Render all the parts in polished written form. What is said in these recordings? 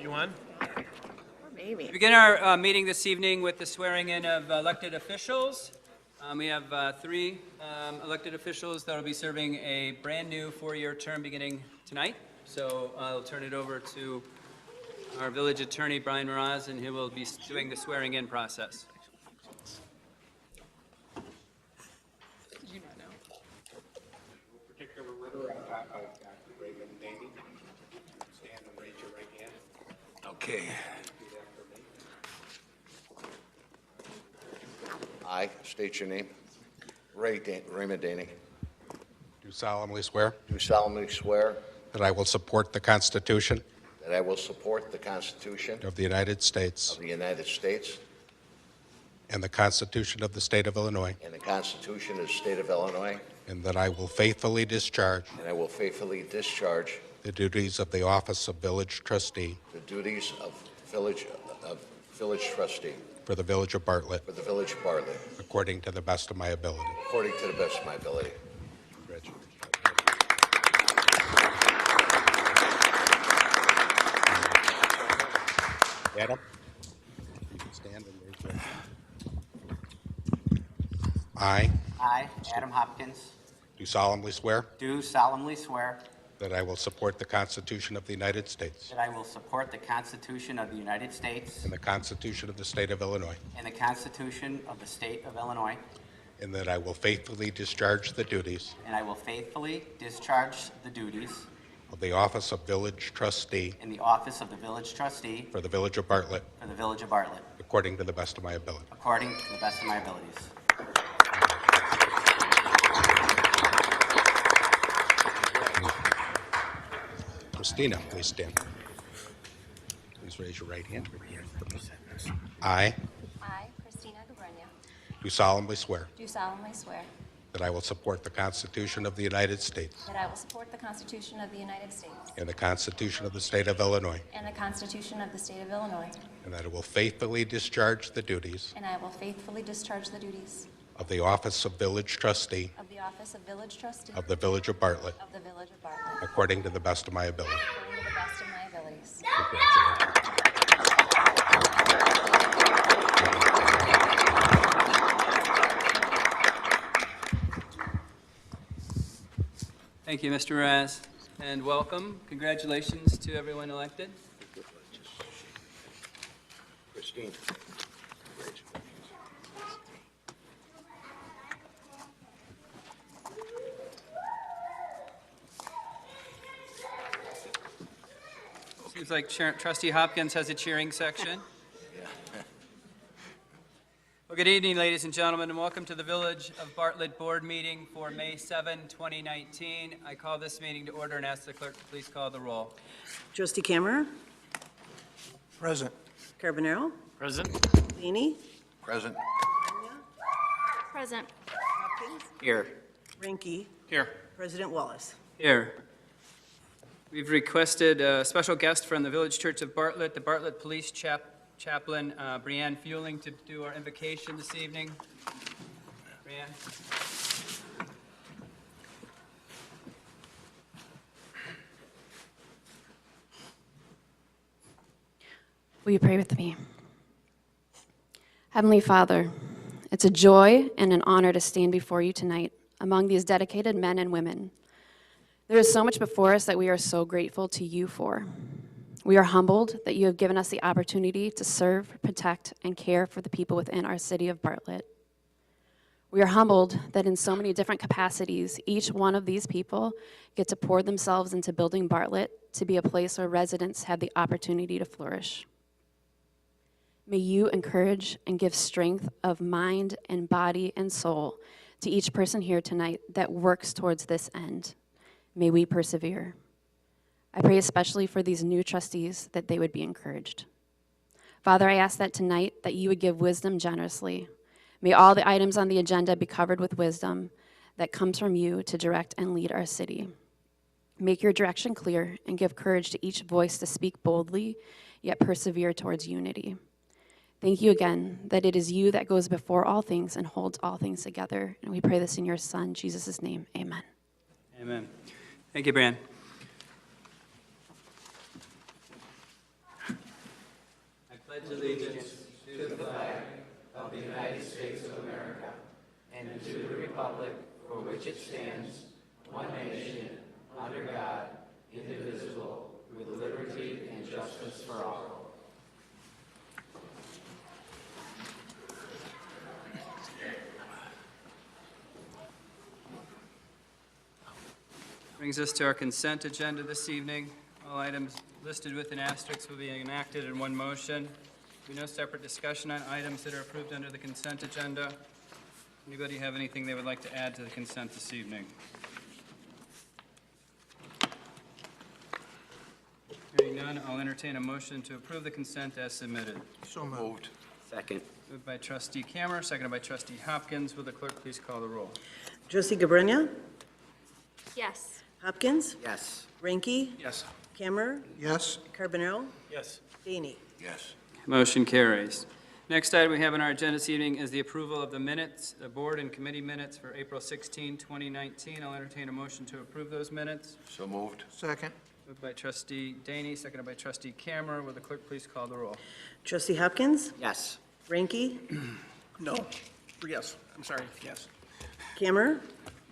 You won? Maybe. We begin our meeting this evening with the swearing in of elected officials. We have three elected officials that will be serving a brand new 4-year term beginning tonight. So I'll turn it over to our village attorney, Brian Mraz, and he will be doing the swearing in process. Did you not know? Particular order on top, I've got Raymond Daney. Stand and raise your right hand. Okay. Repeat after me. I state your name. Raymond Daney. Do solemnly swear Do solemnly swear that I will support the Constitution that I will support the Constitution of the United of States the United States and the Constitution of the State of Illinois, and the Constitution of the State of Illinois, and that I will faithfully discharge and I will faithfully discharge the duties of the office of village trustee the duties of village trustee for the village of Bartlett for the village of Bartlett according to the best of my ability. according to the best of my ability. Adam, you can stand and raise your hand. I, Adam Hopkins, Do solemnly swear do solemnly swear that I will support the Constitution of the United States that I will support the Constitution of the United States and the Constitution of the State of Illinois, and the Constitution of the State of Illinois, and that I will faithfully discharge the duties and I will faithfully discharge the duties of the office of village trustee in the office of the village trustee for the village of Bartlett for the village of Bartlett, according to the best of my ability. according to the best of my abilities. Christina, please stand. Please raise your right hand. I I, Christina Gabrenia, do solemnly swear do solemnly swear that I will support the Constitution of the United States that I will support the Constitution of the United States and the Constitution of the State of Illinois, and the Constitution of the State of Illinois, and that I will faithfully discharge the duties and I will faithfully discharge the duties of the office of village trustee of the office of village trustee of the village of Bartlett of the village of Bartlett, according to the best of my ability. according to the best of my abilities. Thank you, Mr. Mraz, and welcome. Congratulations to everyone elected. Christine. Seems like Trustee Hopkins has a cheering section. Well, good evening, ladies and gentlemen, and welcome to the Village of Bartlett Board meeting for May 7, 2019. I call this meeting to order and ask the clerk to please call the roll. Trustee Kammerer, Present. Carbonaro, Present. Laney, Present. Present. Hopkins, Here. Ranky, Here. President Wallace. Here. We've requested a special guest from the Village Church of Bartlett, the Bartlett Police Chaplain, Brianne Fueling, to do our invocation this evening. Brianne? Will you pray with me? Heavenly Father, it's a joy and an honor to stand before you tonight among these dedicated men and women. There is so much before us that we are so grateful to you for. We are humbled that you have given us the opportunity to serve, protect, and care for the people within our city of Bartlett. We are humbled that in so many different capacities, each one of these people get to pour themselves into building Bartlett to be a place where residents have the opportunity to flourish. May you encourage and give strength of mind and body and soul to each person here tonight that works towards this end. May we persevere. I pray especially for these new trustees that they would be encouraged. Father, I ask that tonight that you would give wisdom generously. May all the items on the agenda be covered with wisdom that comes from you to direct and lead our city. Make your direction clear and give courage to each voice to speak boldly, yet persevere towards unity. Thank you again that it is you that goes before all things and holds all things together. And we pray this in your Son, Jesus' name. Amen. Amen. Thank you, Brianne. Brings us to our consent agenda this evening. All items listed with an asterisk will be enacted in one motion. There will be no separate discussion on items that are approved under the consent agenda. Anybody have anything they would like to add to the consent this evening? Hearing none, I'll entertain a motion to approve the consent as submitted. So moved. Second. Moved by trustee Cameron, seconded by trustee Hopkins. Will the clerk please call the roll? Trustee Gabrina? Yes. Hopkins? Yes. Ranky? Yes. Cammer? Yes. Carbonell? Yes. Daney? Yes. Motion carries. Next item we have on our agenda this evening is the approval of the minutes, the board and committee minutes for April 16, 2019. I'll entertain a motion to approve those minutes. So moved. Second. Moved by trustee Daney, seconded by trustee Cammer. Will the clerk please call the roll? Trustee Hopkins? Yes. Ranky? No. Yes. I'm sorry. Yes. Cammer?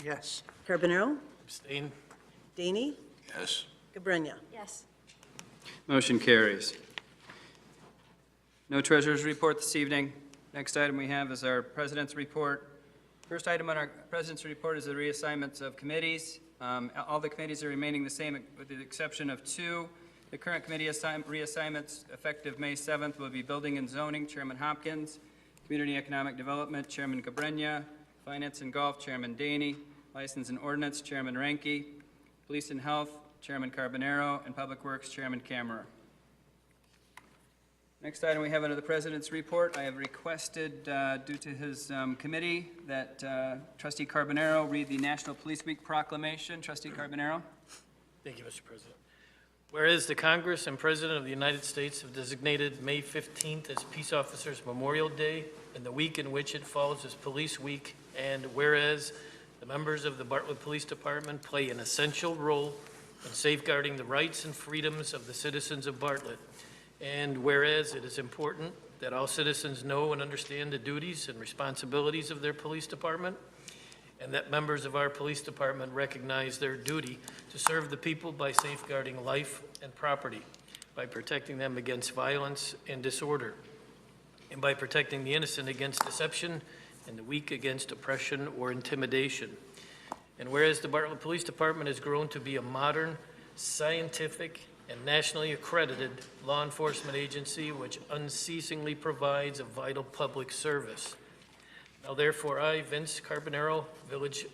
Yes. Carbonell? Abstain. Daney? Yes. Gabrina? Yes. Motion carries. No treasurer's report this evening. Next item we have is our president's report. First item on our president's report is the reassignments of committees. All the committees are remaining the same with the exception of two. The current committee reassignments effective May 7th will be Building and Zoning, Chairman Hopkins, Community and Economic Development, Chairman Gabrina, Finance and Golf, Chairman Daney, License and Ordinance, Chairman Ranky, Police and Health, Chairman Carbonero, and Public Works, Chairman Camera. Next item we have under the President's report, I have requested, due to his committee, that Trustee Carbonero read the National Police Week Proclamation. Trustee Carbonero. Thank you, Mr. President. Whereas the Congress and President of the United States have designated May 15th as Peace Officers Memorial Day and the week in which it falls as Police Week, and whereas the members of the Bartlett Police Department play an essential role in safeguarding the rights and freedoms of the citizens of Bartlett, and whereas it is important that all citizens know and understand the duties and responsibilities of their police department, and that members of our police department recognize their duty to serve the people by safeguarding life and property, by protecting them against violence and disorder, and by protecting the innocent against deception and the weak against oppression or intimidation. And whereas the Bartlett Police Department has grown to be a modern, scientific, and nationally accredited law enforcement agency which unceasingly provides a vital public service. Now therefore, I, Vince Carbonero, Village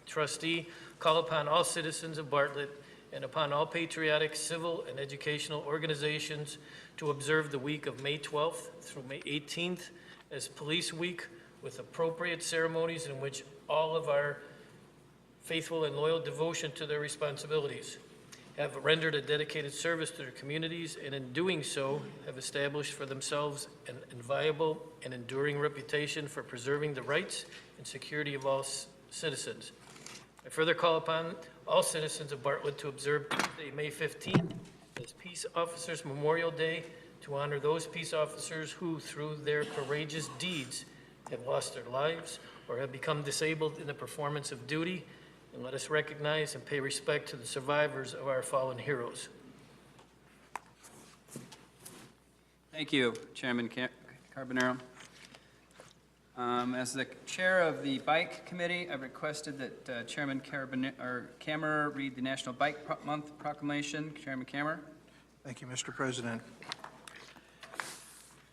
Trustee, call upon all citizens of Bartlett and upon all patriotic, civil, and educational organizations to observe the week of May 12th through May 18th as Police Week with appropriate ceremonies in which all of our faithful and loyal devotion to their responsibilities have rendered a dedicated service to their communities, and in doing so have established for themselves an inviolable and enduring reputation for preserving the rights and security of all citizens. I further call upon all citizens of Bartlett to observe Tuesday, May 15th as Peace Officers Memorial Day to honor those peace officers who, through their courageous deeds, have lost their lives or have become disabled in the performance of duty, and let us recognize and pay respect to the survivors of our fallen heroes. Thank you, Chairman Carbonero. As the chair of the Bike Committee, I've requested that Chairman Cammer read the National Bike Month Proclamation. Chairman Cammer. Thank you, Mr. President.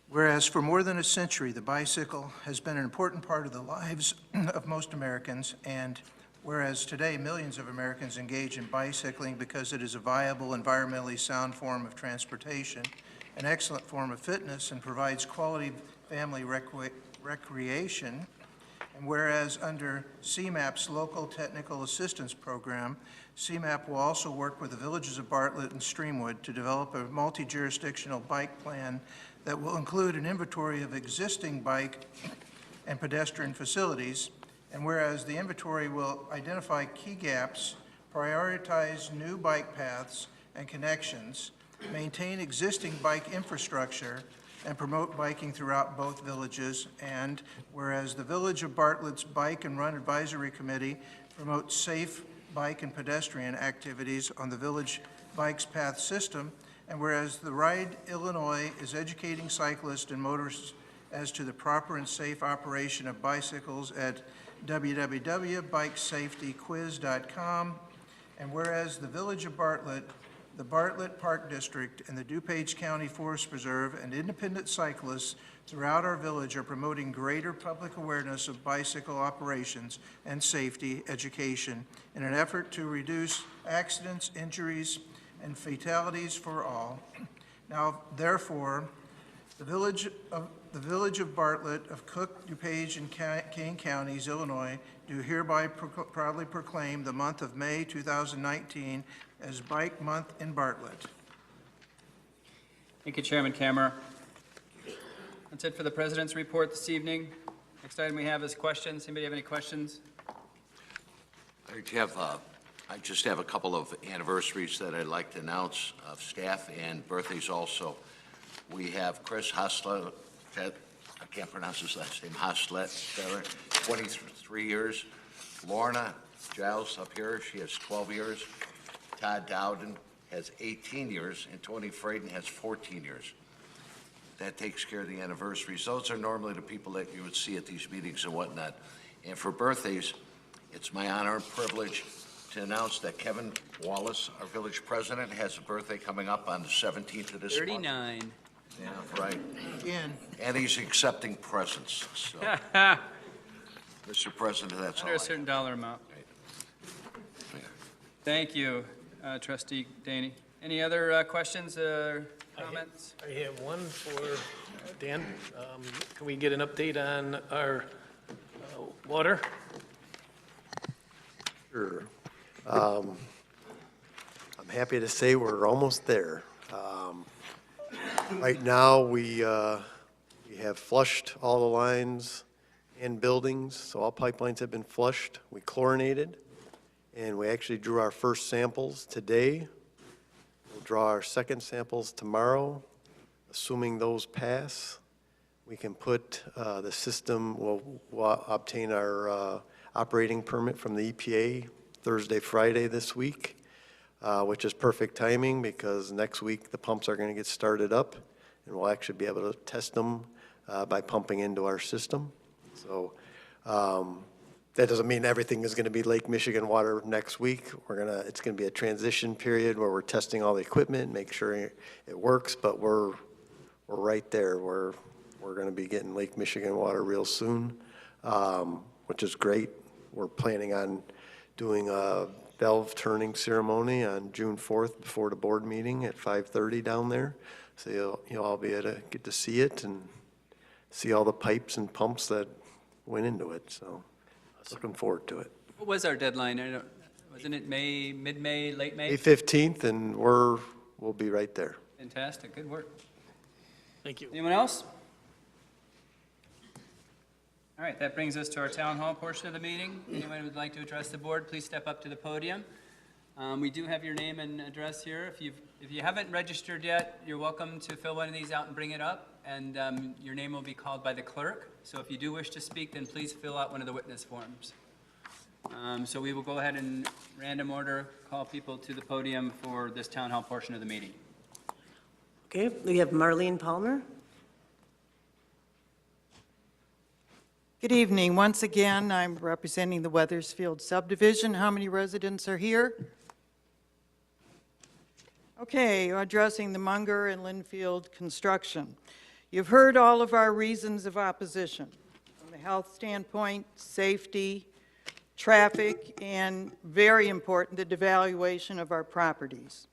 Whereas for more than a century, the bicycle has been an important part of the lives of most Americans, and whereas today millions of Americans engage in bicycling because it is a viable, environmentally sound form of transportation, an excellent form of fitness, and provides quality family recreation, and whereas under CMAP's Local Technical Assistance Program, CMAP will also work with the villages of Bartlett and Streamwood to develop a multi-jurisdictional bike plan that will include an inventory of existing bike and pedestrian facilities. And whereas the inventory will identify key gaps, prioritize new bike paths and connections, maintain existing bike infrastructure, and promote biking throughout both villages. And whereas the Village of Bartlett's Bike and Run Advisory Committee promotes safe bike and pedestrian activities on the village bikes path system, and whereas the Ride Illinois is educating cyclists and motorists as to the proper and safe operation of bicycles at www.bikesafetyquiz.com, and whereas the Village of Bartlett, the Bartlett Park District, and the DuPage County Forest Preserve and independent cyclists throughout our village are promoting greater public awareness of bicycle operations and safety education in an effort to reduce accidents, injuries, and fatalities for all. Now, therefore, the Village of Bartlett of Cook, DuPage, and Kane Counties, Illinois, do hereby proudly proclaim the month of May 2019 as Bike Month in Bartlett. Thank you, Chairman Kammer. That's it for the President's report this evening. Next item we have is questions. Anybody have any questions? I just have a couple of anniversaries that I'd like to announce of staff and birthdays also. We have Chris Hoslet, I can't pronounce his last name, Hoslet, 23 years. Lorna Giles up here, she has 12 years. Todd Dowden has 18 years, and Tony Fraden has 14 years. That takes care of the anniversaries. Those are normally the people that you would see at these meetings and whatnot. And for birthdays, it's my honor and privilege to announce that Kevin Wallace, our village president, has a birthday coming up on the 17th of this month. 39. Yeah, right. Again, And he's accepting presents, so. Mr. President, that's all I Under a have. certain dollar amount. Thank you, Trustee Daney. Any other questions or comments? I have one for Dan. Can we get an update on our water? Sure. I'm happy to say we're almost there. Right now, we have flushed all the lines and buildings, so all pipelines have been flushed. We chlorinated, and we actually drew our first samples today. We'll draw our second samples tomorrow. Assuming those pass, we can put the system, we'll obtain our operating permit from the EPA Thursday, Friday this week, which is perfect timing because next week the pumps are going to get started up, and we'll actually be able to test them by pumping into our system. So that doesn't mean everything is going to be Lake Michigan water next week. It's going to be a transition period where we're testing all the equipment, make sure it works, but we're right there. We're going to be getting Lake Michigan water real soon, which is great. We're planning on doing a valve turning ceremony on June 4th before the board meeting at 5:30 down there. So you'll all be able to get to see it and see all the pipes and pumps that went into it. So looking forward to it. What was our deadline? Wasn't it May, mid-May, late May? May 15th, and we'll be right there. Fantastic, good work. Thank you. Anyone else? All right, that brings us to our town hall portion of the meeting. Anyone who would like to address the board, please step up to the podium. We do have your name and address here. If you haven't registered yet, you're welcome to fill one of these out and bring it up, and your name will be called by the clerk. So if you do wish to speak, then please fill out one of the witness forms. So we will go ahead and random order call people to the podium for this town hall portion of the meeting. Okay, we have Marlene Palmer. Good evening. Once again, I'm representing the Weathersfield subdivision. How many residents are here? Okay, addressing the Munger and Linfield construction. You've heard all of our reasons of opposition, from the health standpoint, safety, traffic, and very important, the devaluation of our properties.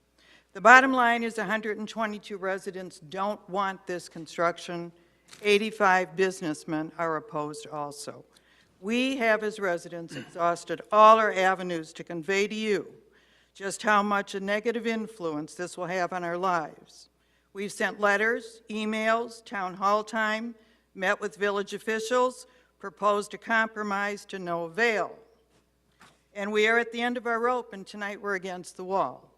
The bottom line is 122 residents don't want this construction. 85 businessmen are opposed also. We have, as residents, exhausted all our avenues to convey to you just how much a negative influence this will have on our lives. We've sent letters, emails, town hall time, met with village officials, proposed a compromise to no avail. And we are at the end of our rope, and tonight we're against the wall.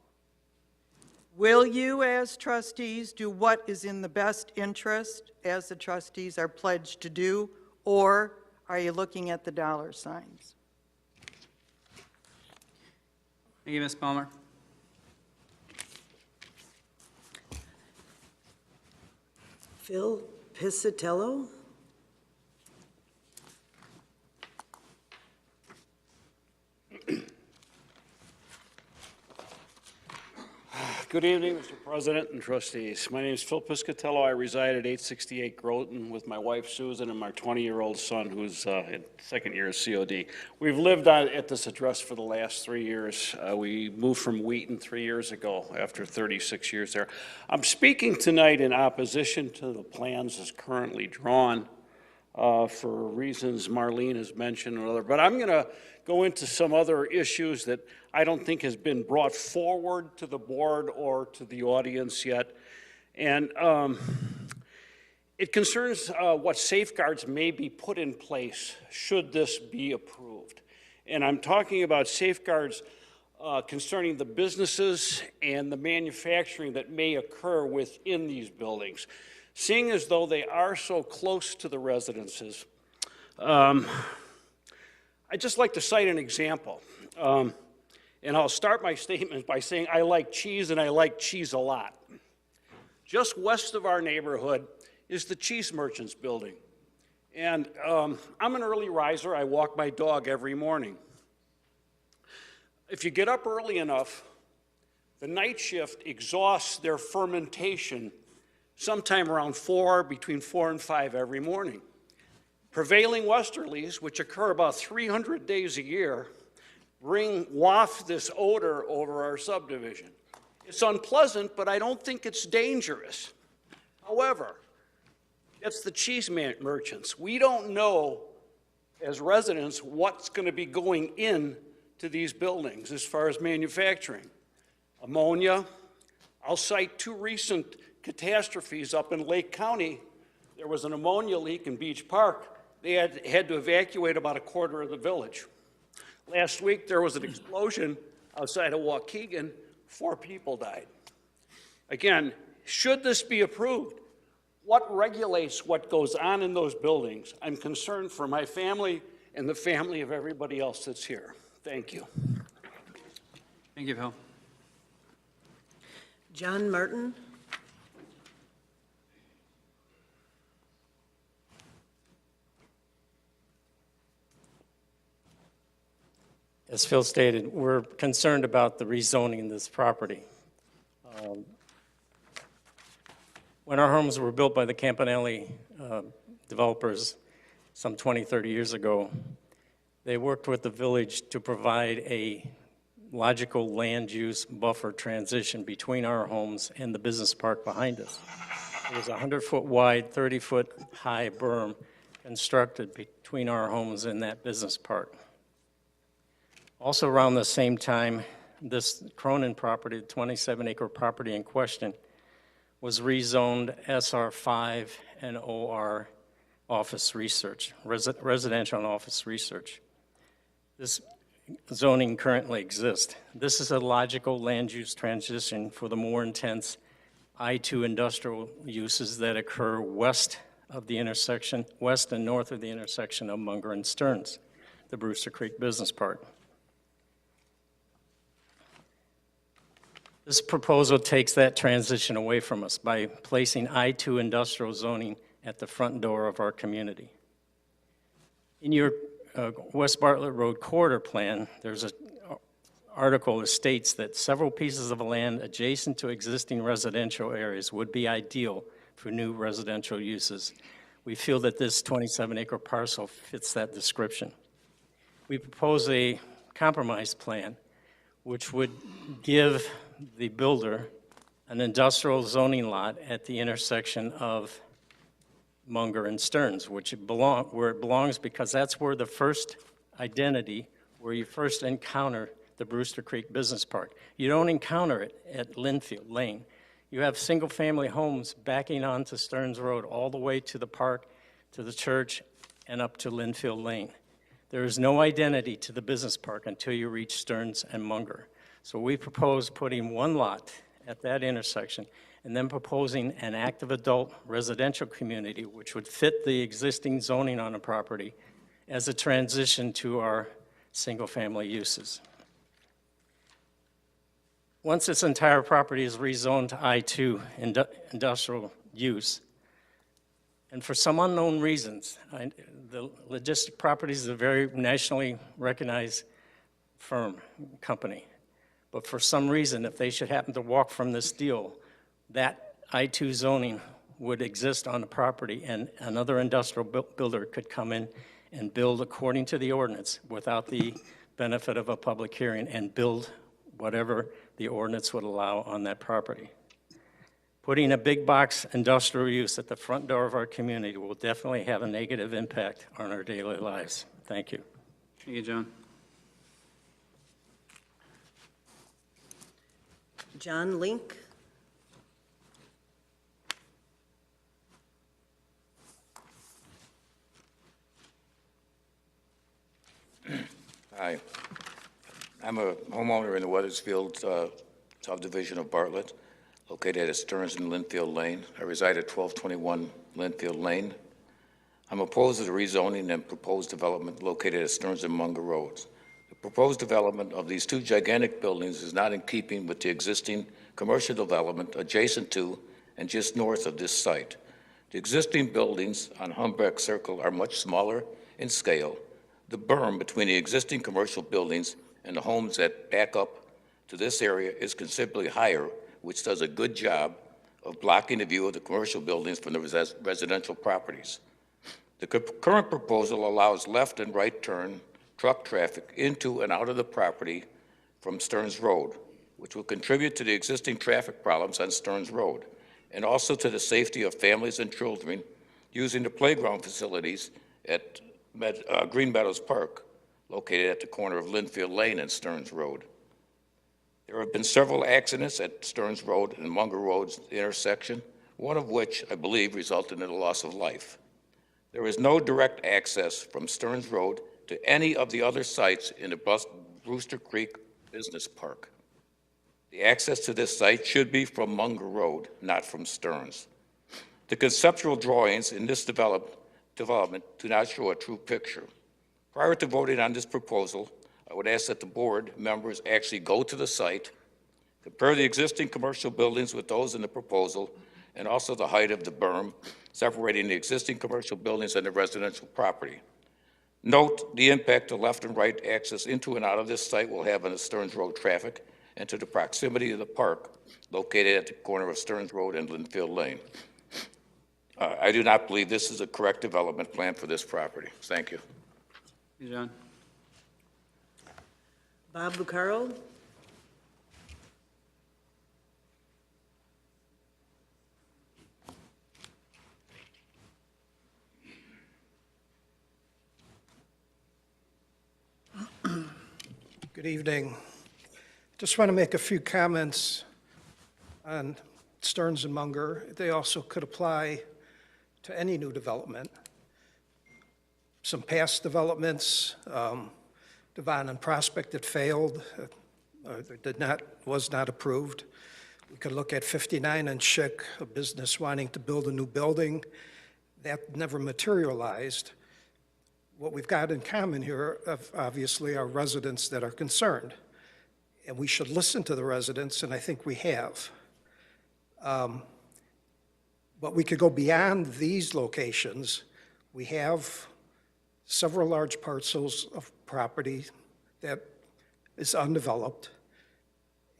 Will you, as trustees, do what is in the best interest, as the trustees are pledged to do, or are you looking at the dollar signs? Thank you, Ms. Palmer. Phil Piscitello? Good evening, Mr. President and trustees. My name is Phil Piscatello. I reside at 868 Groton with my wife Susan and my 20-year-old son who's in second year of COD. We've lived at this address for the last 3 years. We moved from Wheaton 3 years ago after 36 years there. I'm speaking tonight in opposition to the plans as currently drawn for reasons Marlene has mentioned and other, but I'm going to go into some other issues that I don't think has been brought forward to the board or to the audience yet. And it concerns what safeguards may be put in place should this be approved. And I'm talking about safeguards concerning the businesses and the manufacturing that may occur within these buildings. Seeing as though they are so close to the residences, I'd just like to cite an example. And I'll start my statement by saying I like cheese and I like cheese a lot. Just west of our neighborhood is the Cheese Merchants building. And I'm an early riser. I walk my dog every morning. If you get up early enough, the night shift exhausts their fermentation sometime around between 4 and 5 every morning. Prevailing westerlies, which occur about 300 days a year, waft this odor over our subdivision. It's unpleasant, but I don't think it's dangerous. However, it's the cheese merchants. We don't know, as residents, what's going to be going in to these buildings as far as manufacturing. Ammonia. I'll cite 2 recent catastrophes up in Lake County. There was an ammonia leak in Beach Park. They had to evacuate about a quarter of the village. Last week, there was an explosion outside of Waukegan. 4 people died. Again, should this be approved, what regulates what goes on in those buildings? I'm concerned for my family and the family of everybody else that's here. Thank you. Thank you, Phil. John Martin? As Phil stated, we're concerned about the rezoning of this property. When our homes were built by the Campanelli developers some 20, 30 years ago, they worked with the village to provide a logical land use buffer transition between our homes and the business park behind us. It was a 100-foot wide, 30-foot high berm constructed between our homes and that business park. Also around the same time, this Cronin property, the 27-acre property in question, was rezoned SR5 and OR office research, residential and office research. This zoning currently exists. This is a logical land use transition for the more intense I-2 industrial uses that occur west of the intersection, west and north of the intersection of Munger and Stearns, the Brewster Creek Business Park. This proposal takes that transition away from us by placing I-2 industrial zoning at the front door of our community. In your West Bartlett Road corridor plan, there's an article that states that several pieces of land adjacent to existing residential areas would be ideal for new residential uses. We feel that this 27-acre parcel fits that description. We propose a compromise plan which would give the builder an industrial zoning lot at the intersection of Munger and Stearns, where it belongs because that's where the first identity, where you first encounter the Brewster Creek Business Park. You don't encounter it at Linfield Lane. You have single-family homes backing onto Stearns Road all the way to the park, to the church, and up to Linfield Lane. There is no identity to the business park until you reach Stearns and Munger. So we propose putting one lot at that intersection, and then proposing an active adult residential community which would fit the existing zoning on the property as a transition to our single-family uses. Once this entire property is rezoned to I-2 industrial use, and for some unknown reasons, the Logistic Properties is a very nationally recognized company. But for some reason, if they should happen to walk from this deal, that I-2 zoning would exist on the property, and another industrial builder could come in and build according to the ordinance without the benefit of a public hearing and build whatever the ordinance would allow on that property. Putting a big box industrial use at the front door of our community will definitely have a negative impact on our daily lives. Thank you. Thank you, John. John Link. Hi. I'm a homeowner in the Weathersfield subdivision of Bartlett, located at Stearns and Linfield Lane. I reside at 1221 Linfield Lane. I'm opposed to the rezoning and proposed development located at Stearns and Munger Roads. The proposed development of these two gigantic buildings is not in keeping with the existing commercial development adjacent to and just north of this site. The existing buildings on Humbrecht Circle are much smaller in scale. The berm between the existing commercial buildings and the homes that back up to this area is considerably higher, which does a good job of blocking the view of the commercial buildings from the residential properties. The current proposal allows left and right turn truck traffic into and out of the property from Stearns Road, which will contribute to the existing traffic problems on Stearns Road, and also to the safety of families and children using the playground facilities at Green Meadows Park, located at the corner of Linfield Lane and Stearns Road. There have been several accidents at Stearns Road and Munger Road's intersection, one of which, I believe, resulted in the loss of life. There is no direct access from Stearns Road to any of the other sites in the Brewster Creek Business Park. The access to this site should be from Munger Road, not from Stearns. The conceptual drawings in this development do not show a true picture. Prior to voting on this proposal, I would ask that the board members actually go to the site, compare the existing commercial buildings with those in the proposal, and also the height of the berm separating the existing commercial buildings and the residential property. Note the impact the left and right access into and out of this site will have on the Stearns Road traffic and to the proximity of the park located at the corner of Stearns Road and Linfield Lane. I do not believe this is a correct development plan for this property. Thank you. Thank you, John. Bob Bucaro. Good evening. Just want to make a few comments on Stearns and Munger. They also could apply to any new development. Some past developments, Devon and Prospect that failed, was not approved. We could look at 59 and Schick, a business wanting to build a new building. That never materialized. What we've got in common here, obviously, are residents that are concerned. And we should listen to the residents, and I think we have. But we could go beyond these locations. We have several large parcels of property that is undeveloped.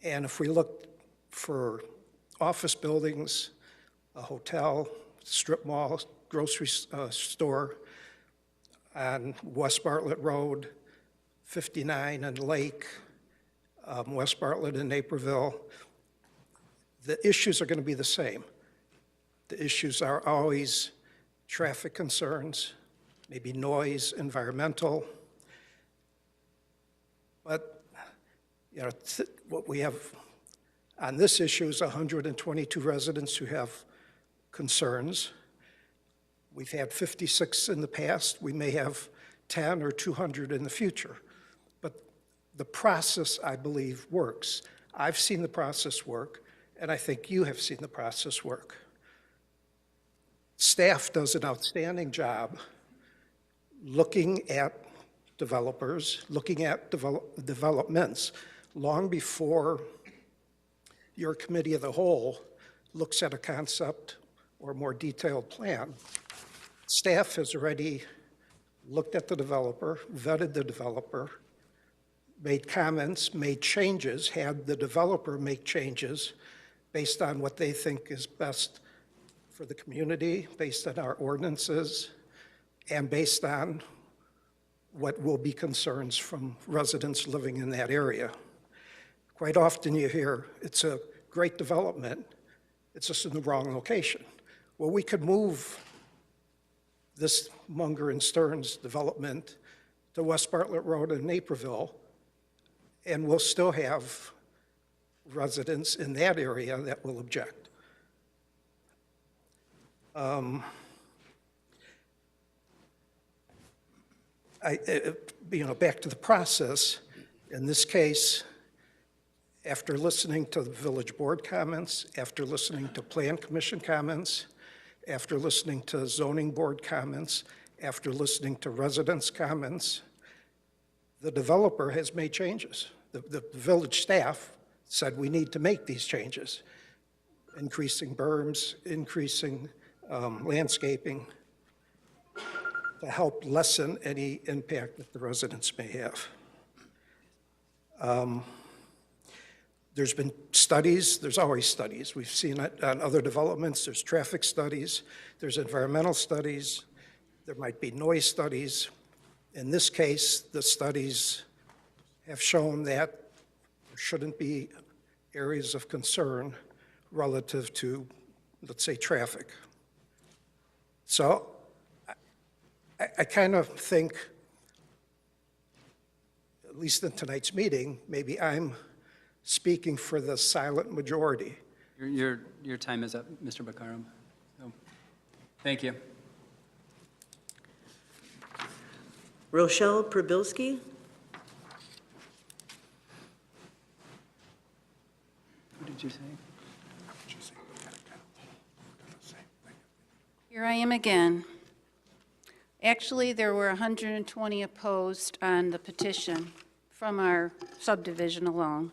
And if we look for office buildings, a hotel, strip mall, grocery store on West Bartlett Road, 59 and Lake, West Bartlett and Naperville, the issues are going to be the same. The issues are always traffic concerns, maybe noise, environmental. But, you know, what we have on this issue is 122 residents who have concerns. We've had 56 in the past. We may have 10 or 200 in the future. But the process, I believe, works. I've seen the process work, and I think you have seen the process work. Staff does an outstanding job looking at developers, looking at developments, long before your committee of the whole looks at a concept or more detailed plan. Staff has already looked at the developer, vetted the developer, made comments, made changes, had the developer make changes based on what they think is best for the community, based on our ordinances, and based on what will be concerns from residents living in that area. Quite often you hear, it's a great development, it's just in the wrong location. Well, we could move this Munger and Stearns development to West Bartlett Road in Naperville, and we'll still have residents in that area that will object. Back to the process, in this case, after listening to the village board comments, after listening to plan commission comments, after listening to zoning board comments, after listening to residents' comments, the developer has made changes. The village staff said we need to make these changes, increasing berms, increasing landscaping to help lessen any impact that the residents may have. There's been studies, there's always studies. We've seen it on other developments. There's traffic studies, there's environmental studies, there might be noise studies. In this case, the studies have shown that there shouldn't be areas of concern relative to, let's say, traffic. So I kind of think, at least in tonight's meeting, maybe I'm speaking for the silent majority. Your time is up, Mr. Bakaram. So, thank you. Rochelle Prabilski. What did you say? Here I am again. Actually, there were 120 opposed on the petition from our subdivision alone,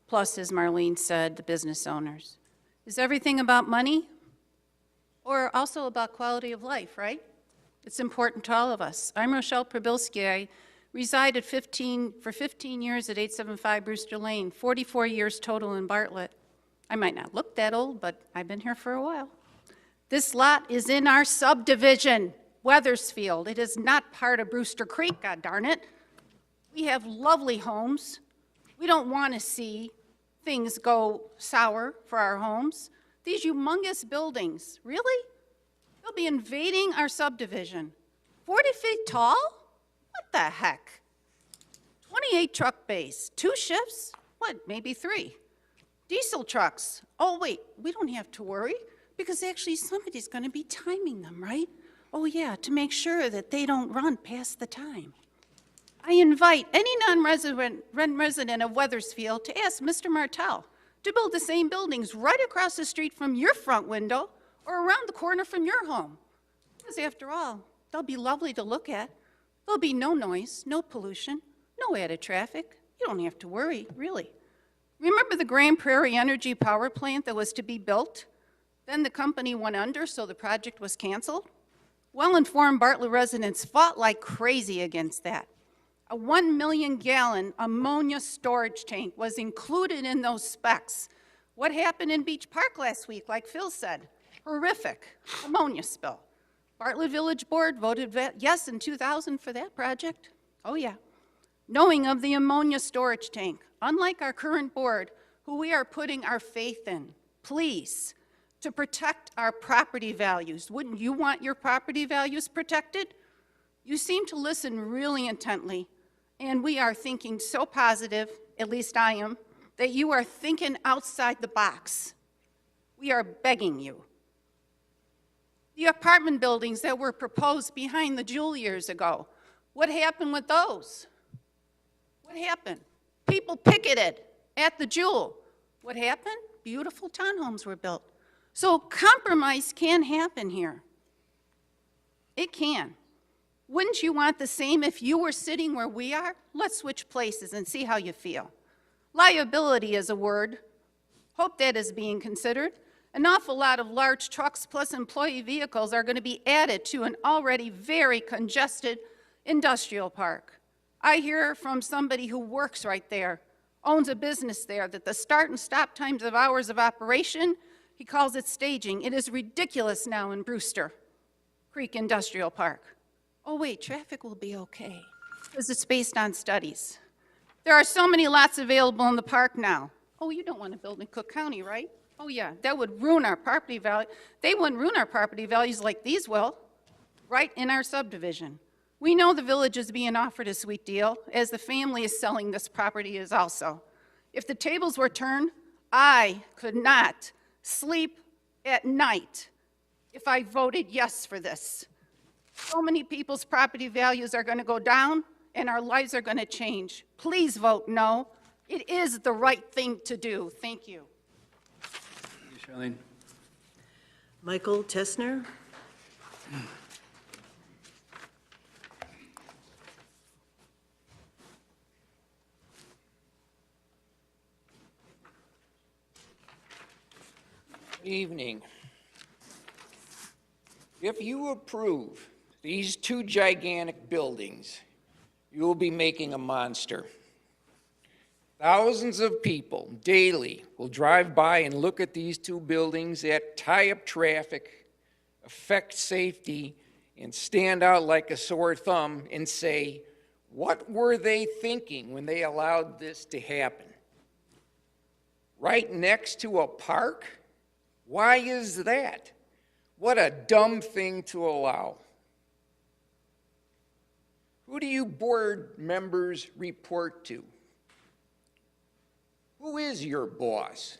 plus, as Marlene said, the business owners. Is everything about money? Or also about quality of life, right? It's important to all of us. I'm Rochelle Prabilski. I resided for 15 years at 875 Brewster Lane, 44 years total in Bartlett. I might not look that old, but I've been here for a while. This lot is in our subdivision, Weathersfield. It is not part of Brewster Creek, god darn it. We have lovely homes. We don't want to see things go sour for our homes. These humongous buildings, really? They'll be invading our subdivision. 40 feet tall? What the heck? 28 truck bays, 2 shifts? What, maybe 3? Diesel trucks. Oh, wait, we don't have to worry because actually somebody's going to be timing them, right? Oh, yeah, to make sure that they don't run past the time. I invite any non-resident of Weathersfield to ask Mr. Martell to build the same buildings right across the street from your front window or around the corner from your home. Because after all, they'll be lovely to look at. There'll be no noise, no pollution, no added traffic. You don't have to worry, really. Remember the Grand Prairie Energy Power Plant that was to be built? Then the company went under, so the project was canceled. Well-informed Bartlett residents fought like crazy against that. A 1 million gallon ammonia storage tank was included in those specs. What happened in Beach Park last week, like Phil said? Horrific ammonia spill. Bartlett Village Board voted yes in 2000 for that project. Oh yeah. Knowing of the ammonia storage tank, unlike our current board, who we are putting our faith in, please, to protect our property values. Wouldn't you want your property values protected? You seem to listen really intently, and we are thinking so positive, at least I am, that you are thinking outside the box. We are begging you. The apartment buildings that were proposed behind the Jewel years ago, what happened with those? What happened? People picketed at the Jewel. What happened? beautiful townhomes were built. So compromise can happen here. It can. Wouldn't you want the same if you were sitting where we are? Let's switch places and see how you feel. Liability is a word. Hope that is being considered. An awful lot of large trucks plus employee vehicles are going to be added to an already very congested industrial park. I hear from somebody who works right there, owns a business there, that the start and stop times of hours of operation, he calls it staging. It is ridiculous now in Brewster Creek Industrial Park. Oh wait, traffic will be okay, because it's based on studies. There are so many lots available in the park now. Oh, you don't want to build in Cook County, right? Oh yeah, that would ruin our property value. They wouldn't ruin our property values like these will, right in our subdivision. We know the village is being offered a sweet deal, as the family is selling this property is also. If the tables were turned, I could not sleep at night if I voted yes for this. So many people's property values are going to go down, and our lives are going to change. Please vote no. It is the right thing to do. Thank you. Thank you, Charlene. Michael Tessner. Good evening. If you approve these two gigantic buildings, you will be making a monster. Thousands of people daily will drive by and look at these two buildings that tie up traffic, affect safety, and stand out like a sore thumb and say, what were they thinking when they allowed this to happen? Right next to a park? Why is that? What a dumb thing to allow. Who do you board members report to? Who is your boss?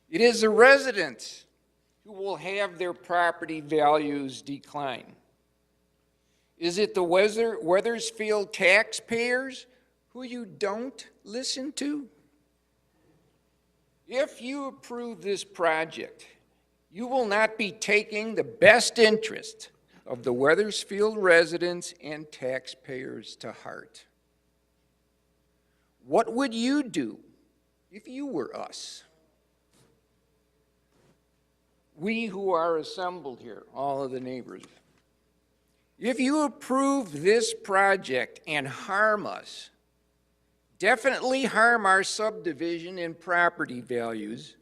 It is the residents who will have their property values decline. Is it the Wethersfield taxpayers who you don't listen to? If you approve this project, you will not be taking the best interest of the Wethersfield residents and taxpayers to heart. What would you do if you were us? We who are assembled here, all of the neighbors, if you approve this project and harm us, definitely harm our subdivision and property values,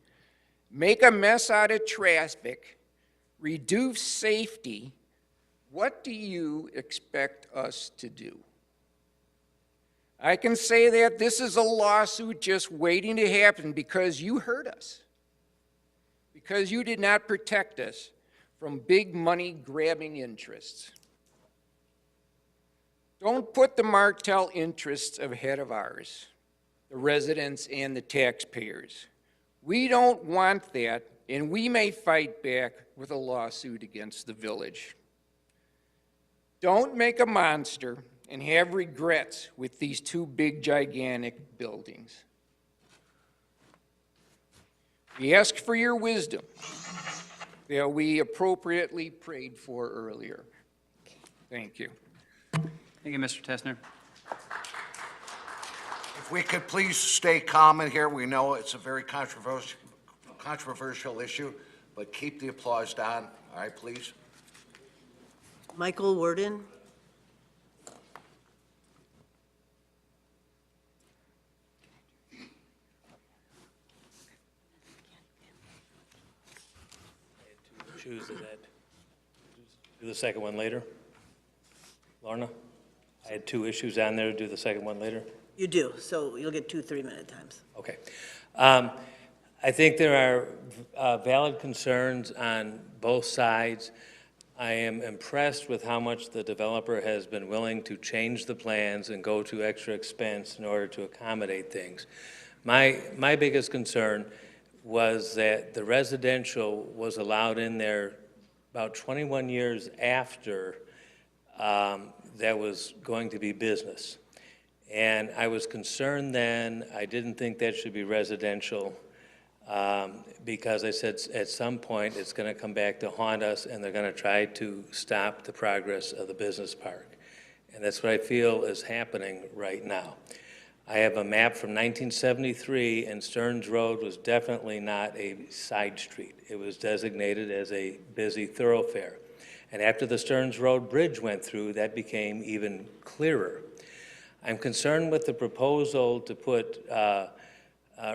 make a mess out of traffic, reduce safety, what do you expect us to do? I can say that this is a lawsuit just waiting to happen because you hurt us, because you did not protect us from big money grabbing interests. Don't put the Martell interests ahead of ours, the residents and the taxpayers. We don't want that, and we may fight back with a lawsuit against the village. Don't make a monster and have regrets with these two big, gigantic buildings. We ask for your wisdom that we appropriately prayed for earlier. Thank you. Thank you, Mr. Tessner. If we could please stay calm in here. We know it's a very controversial issue, but keep the applause down. All right, please. Michael Worden. Choose that. Do the second one later. Lorna, I had 2 issues on there. Do the second one later. You do, so you'll get 2 3-minute times. Okay. I think there are valid concerns on both sides. I am impressed with how much the developer has been willing to change the plans and go to extra expense in order to accommodate things. My biggest concern was that the residential was allowed in there about 21 years after that was going to be business. And I was concerned then, I didn't think that should be residential, because I said at some point it's going to come back to haunt us and they're going to try to stop the progress of the business park. And that's what I feel is happening right now. I have a map from 1973, and Stearns Road was definitely not a side street. It was designated as a busy thoroughfare. And after the Stearns Road Bridge went through, that became even clearer. I'm concerned with the proposal to put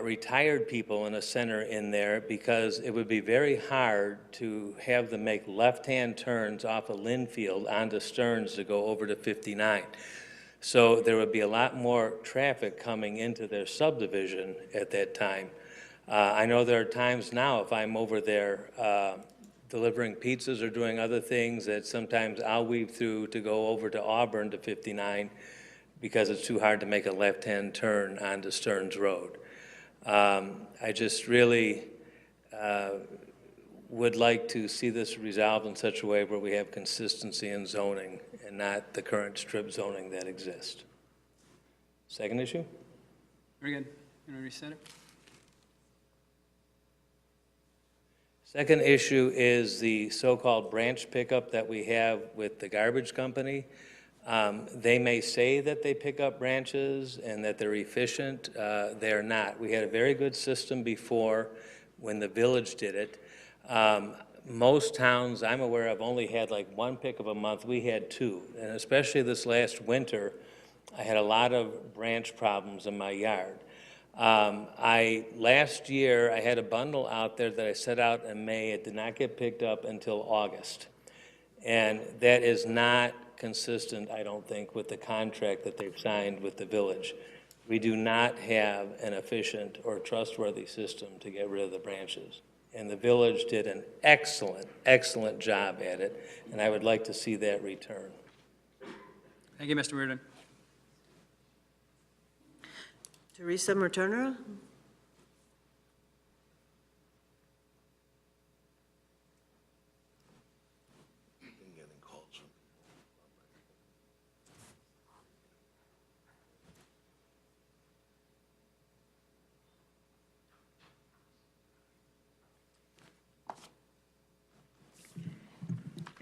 retired people in a center in there, because it would be very hard to have them make left-hand turns off of Linfield onto Stearns to go over to 59. So there would be a lot more traffic coming into their subdivision at that time. I know there are times now, if I'm over there delivering pizzas or doing other things, that sometimes I'll weave through to go over to Auburn to 59 because it's too hard to make a left-hand turn onto Stearns Road. I just really would like to see this resolved in such a way where we have consistency in zoning and not the current strip zoning that exists. Second issue? Very good. You want to reset it? Second issue is the so-called branch pickup that we have with the garbage company. They may say that they pick up branches and that they're efficient. They're not. We had a very good system before when the village did it. Most towns I'm aware of only had like one pickup a month. We had two. And especially this last winter, I had a lot of branch problems in my yard. Last year, I had a bundle out there that I set out in May. It did not get picked up until August. And that is not consistent, I don't think, with the contract that they've signed with the village. We do not have an efficient or trustworthy system to get rid of the branches. And the village did an excellent, excellent job at it, and I would like to see that return. Thank you, Mr. Reardon. Teresa Materna?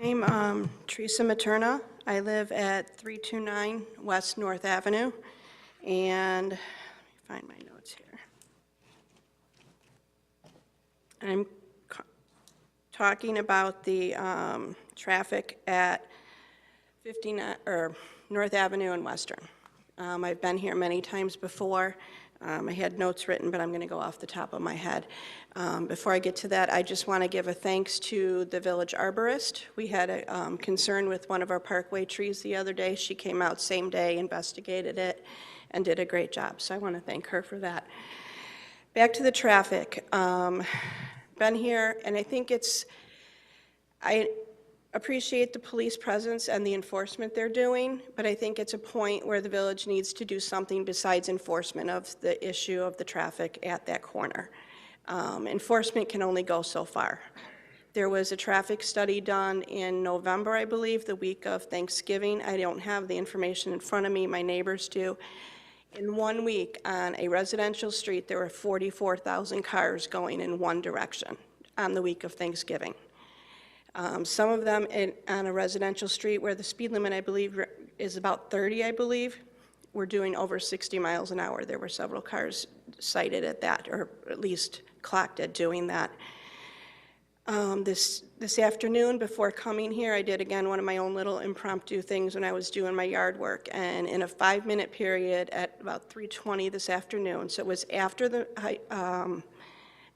I'm Teresa Materna. I live at 329 West North Avenue, and let me find my notes here. I'm talking about the traffic at 59 or North Avenue and Western. I've been here many times before. I had notes written, but I'm going to go off the top of my head. Before I get to that, I just want to give a thanks to the village arborist. We had a concern with one of our parkway trees the other day. She came out same day, investigated it, and did a great job. So I want to thank her for that. Back to the traffic. Been here, and I think I appreciate the police presence and the enforcement they're doing, but I think it's a point where the village needs to do something besides enforcement of the issue of the traffic at that corner. Enforcement can only go so far. There was a traffic study done in November, I believe, the week of Thanksgiving. I don't have the information in front of me, my neighbors do. In 1 week on a residential street, there were 44,000 cars going in one direction on the week of Thanksgiving. Some of them on a residential street where the speed limit, I believe, is about 30, I believe, were doing over 60 miles an hour. There were several cars cited at that, or at least clocked at doing that. This afternoon, before coming here, I did again one of my own little impromptu things when I was doing my yard work, and in a 5-minute period at about 3:20 this afternoon, so it was after the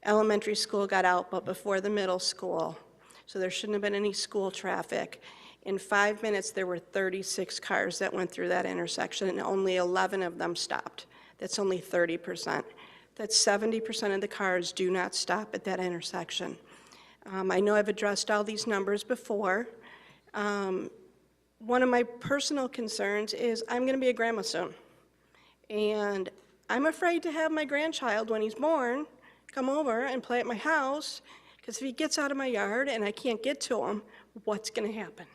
elementary school got out, but before the middle school, so there shouldn't have been any school traffic. In 5 minutes, there were 36 cars that went through that intersection, and only 11 of them stopped. That's only 30%. That's 70% of the cars do not stop at that intersection. I know I've addressed all these numbers before. One of my personal concerns is I'm going to be a grandma soon, and I'm afraid to have my grandchild, when he's born, come over and play at my house, because if he gets out of my yard and I can't get to him, what's going to happen?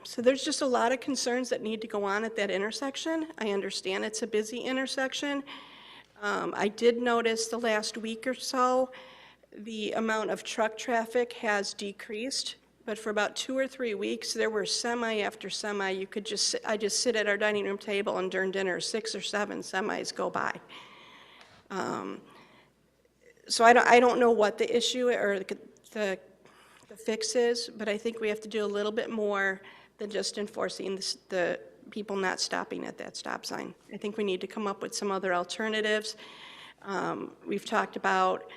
So there's just a lot of concerns that need to go on at that intersection. I understand it's a busy intersection. I did notice the last week or so, the amount of truck traffic has decreased, but for about 2 or 3 weeks, there were semi after semi. You could just, I just sit at our dining room table and during dinner, 6 or 7 semis go by. So I don't know what the issue or the fix is, but I think we have to do a little bit more than just enforcing the people not stopping at that stop sign. I think we need to come up with some other alternatives. We've talked about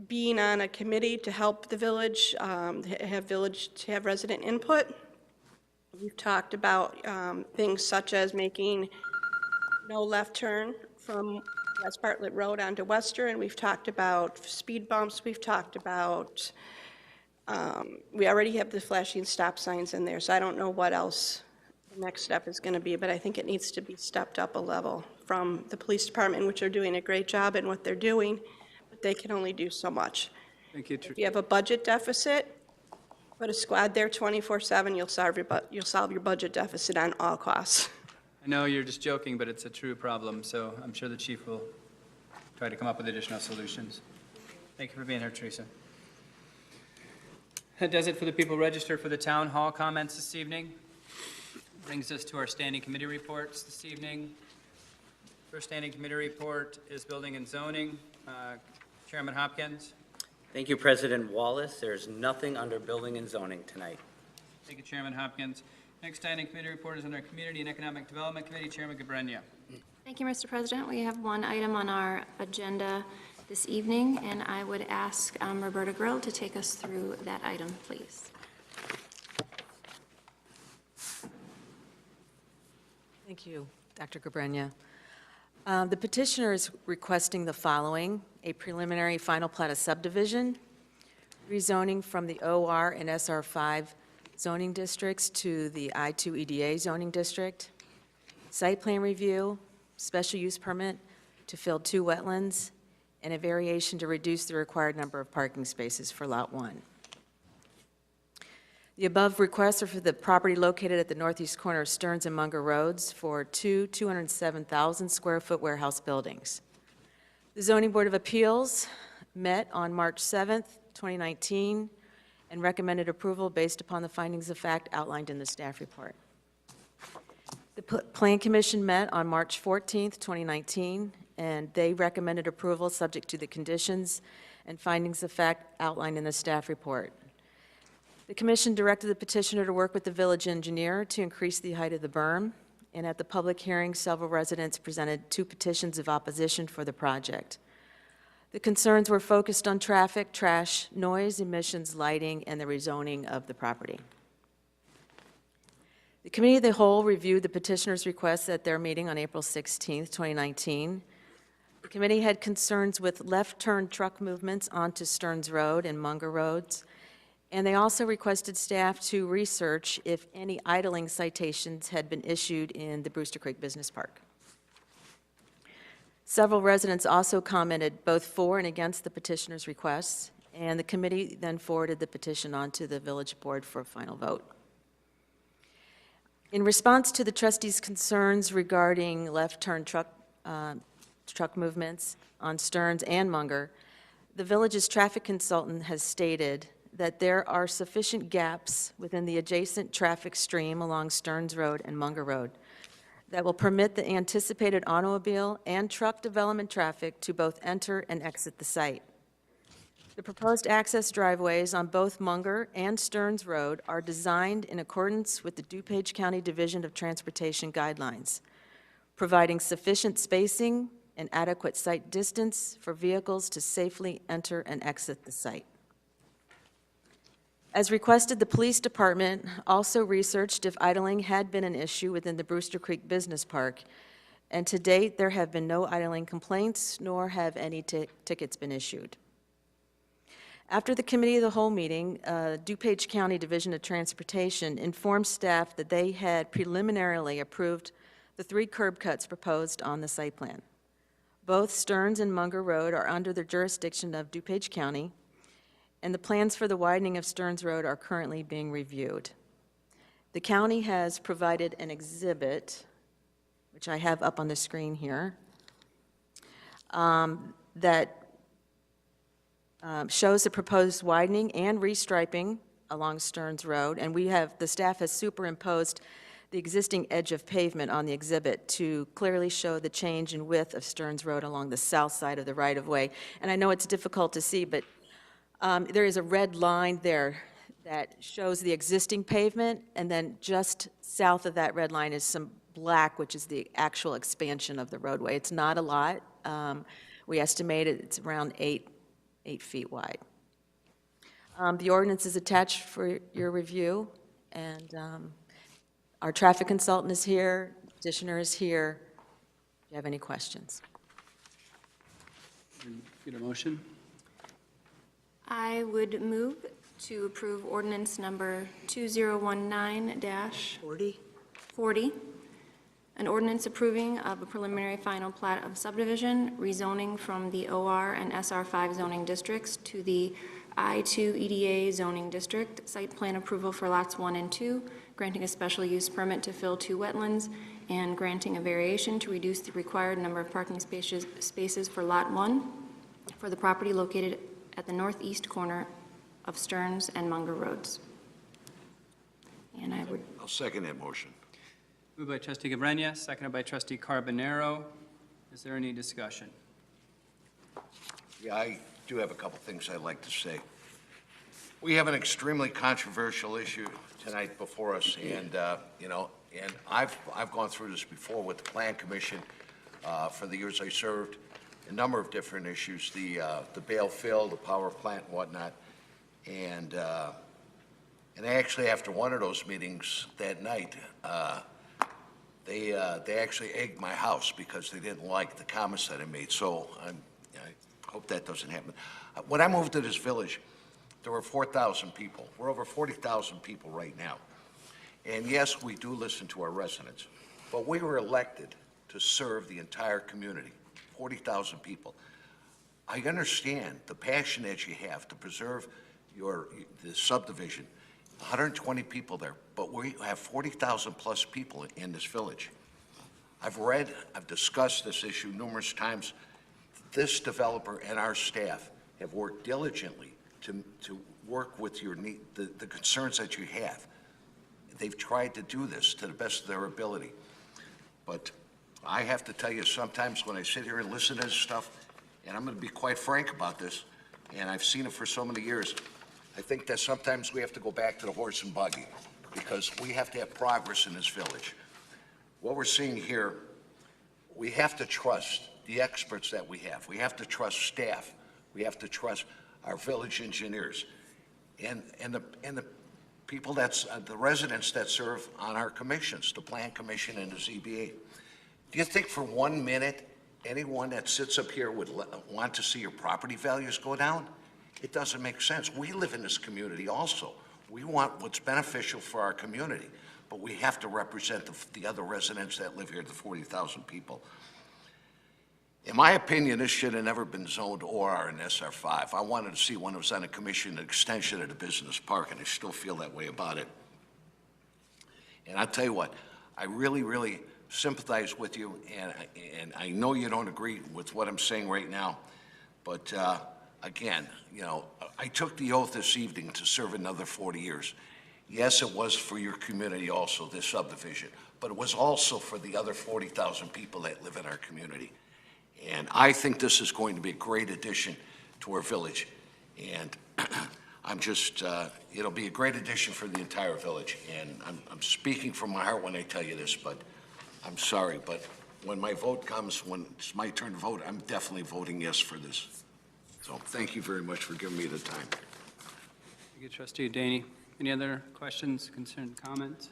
being on a committee to help the village, to have resident input. We've talked about things such as making no left turn from West Bartlett Road onto Western. We've talked about speed bumps. We've talked about, we already have the flashing stop signs in there, so I don't know what else the next step is going to be, but I think it needs to be stepped up a level from the police department, which are doing a great job in what they're doing, but they can only do so much. Thank you. If you have a budget deficit, put a squad there 24/7, you'll solve your budget deficit on all costs. I know you're just joking, but it's a true problem, so I'm sure the chief will try to come up with additional solutions. Thank you for being here, Teresa. That does it for the people registered for the town hall comments this evening. Brings us to our standing committee reports this evening. First standing committee report is Building and Zoning. Chairman Hopkins. Thank you, President Wallace. There's nothing under Building and Zoning tonight. Thank you, Chairman Hopkins. Next standing committee report is on our Community and Economic Development Committee. Chairman Gabrenia. Thank you, Mr. President. We have one item on our agenda this evening, and I would ask Roberta Grill to take us through that item, please. Thank you, Dr. Gabrenia. The petitioner is requesting the following: a preliminary final plat of subdivision, rezoning from the OR and SR5 zoning districts to the I2 EDA zoning district, site plan review, special use permit to fill 2 wetlands, and a variation to reduce the required number of parking spaces for Lot 1. The above requests are for the property located at the northeast corner of Stearns and Munger Roads for 2 207,000-square-foot warehouse buildings. The Zoning Board of Appeals met on March 7th, 2019, and recommended approval based upon the findings of fact outlined in the staff report. The Plan Commission met on March 14th, 2019, and they recommended approval subject to the conditions and findings of fact outlined in the staff report. The Commission directed the petitioner to work with the village engineer to increase the height of the berm, and at the public hearing, several residents presented 2 petitions of opposition for the project. The concerns were focused on traffic, trash, noise, emissions, lighting, and the rezoning of the property. The Committee of the Whole reviewed the petitioner's requests at their meeting on April 16, 2019. The committee had concerns with left-turn truck movements onto Stearns Road and Munger Roads, and they also requested staff to research if any idling citations had been issued in the Brewster Creek Business Park. Several residents also commented both for and against the petitioner's requests, and the committee then forwarded the petition on to the village board for a final vote. In response to the trustees' concerns regarding left-turn truck movements on Stearns and Munger, the village's traffic consultant has stated that there are sufficient gaps within the adjacent traffic stream along Stearns Road and Munger Road that will permit the anticipated automobile and truck development traffic to both enter and exit the site. The proposed access driveways on both Munger and Stearns Road are designed in accordance with the DuPage County Division of Transportation guidelines, providing sufficient spacing and adequate site distance for vehicles to safely enter and exit the site. As requested, the police department also researched if idling had been an issue within the Brewster Creek Business Park, and to date, there have been no idling complaints, nor have any tickets been issued. After the Committee of the Whole meeting, DuPage County Division of Transportation informed staff that they had preliminarily approved the 3 curb cuts proposed on the site plan. Both Stearns and Munger Road are under the jurisdiction of DuPage County, and the plans for the widening of Stearns Road are currently being reviewed. The county has provided an exhibit, which I have up on the screen here, that shows the proposed widening and restriping along Stearns Road, and the staff has superimposed the existing edge of pavement on the exhibit to clearly show the change in width of Stearns Road along the south side of the right-of-way. And I know it's difficult to see, but there is a red line there that shows the existing pavement, and then just south of that red line is some black, which is the actual expansion of the roadway. It's not a lot. We estimate it's around 8 feet wide. The ordinance is attached for your review, and our traffic consultant is here, petitioner is here. Do you have any questions? Get a motion? I would move to approve ordinance number 2019-40, an ordinance approving of a preliminary final plat of subdivision, rezoning from the OR and SR5 zoning districts to the I2 EDA zoning district, site plan approval for lots 1 and 2, granting a special use permit to fill 2 wetlands, and granting a variation to reduce the required number of parking spaces for lot 1 for the property located at the northeast corner of Stearns and Munger Roads. And I'll second that motion. Moved by trustee Cabrera, seconded by trustee Carbonaro. Is there any discussion? Yeah, I do have a couple things I'd like to say. We have an extremely controversial issue tonight before us, and and I've gone through this before with the Plan Commission for the years I served. A number of different issues, the bale fill, the power plant, and whatnot, and actually after one of those meetings that night, they actually egged my house because they didn't like the comments that I made. So I hope that doesn't happen. When I moved to this village, there were 4,000 people. We're over 40,000 people right now. And yes, we do listen to our residents, but we were elected to serve the entire community, 40,000 people. I understand the passion that you have to preserve the subdivision, 120 people there, but we have 40,000 plus people in this village. I've discussed this issue numerous times. This developer and our staff have worked diligently to work with the concerns that you have. They've tried to do this to the best of their ability. But I have to tell you, sometimes when I sit here and listen to this stuff, and I'm going to be quite frank about this, and I've seen it for so many years, I think that sometimes we have to go back to the horse and buggy because we have to have progress in this village. What we're seeing here, we have to trust the experts that we have. We have to trust staff. We have to trust our village engineers and the people the residents that serve on our commissions, the Plan Commission and the ZBA. Do you think for 1 minute anyone that sits up here would want to see your property values go down? It doesn't make sense. We live in this community also. We want what's beneficial for our community, but we have to represent the other residents that live here, the 40,000 people. In my opinion, this should have never been zoned OR and SR5. I wanted to see when it was on a commission, an extension of the business park, and I still feel that way about it. And I'll tell you what, I really, really sympathize with you, and I know you don't agree with what I'm saying right now, but again, I took the oath this evening to serve another 40 years. Yes, it was for your community also, this subdivision, but it was also for the other 40,000 people that live in our community. And I think this is going to be a great addition to our village. And I'm just, it'll be a great addition for the entire village. And I'm speaking from my heart when I tell you this, but I'm sorry. But when my vote comes, when it's my turn to vote, I'm definitely voting yes for this. So thank you very much for giving me the time. Thank you, Trustee Daney. Any other questions, concerns, comments?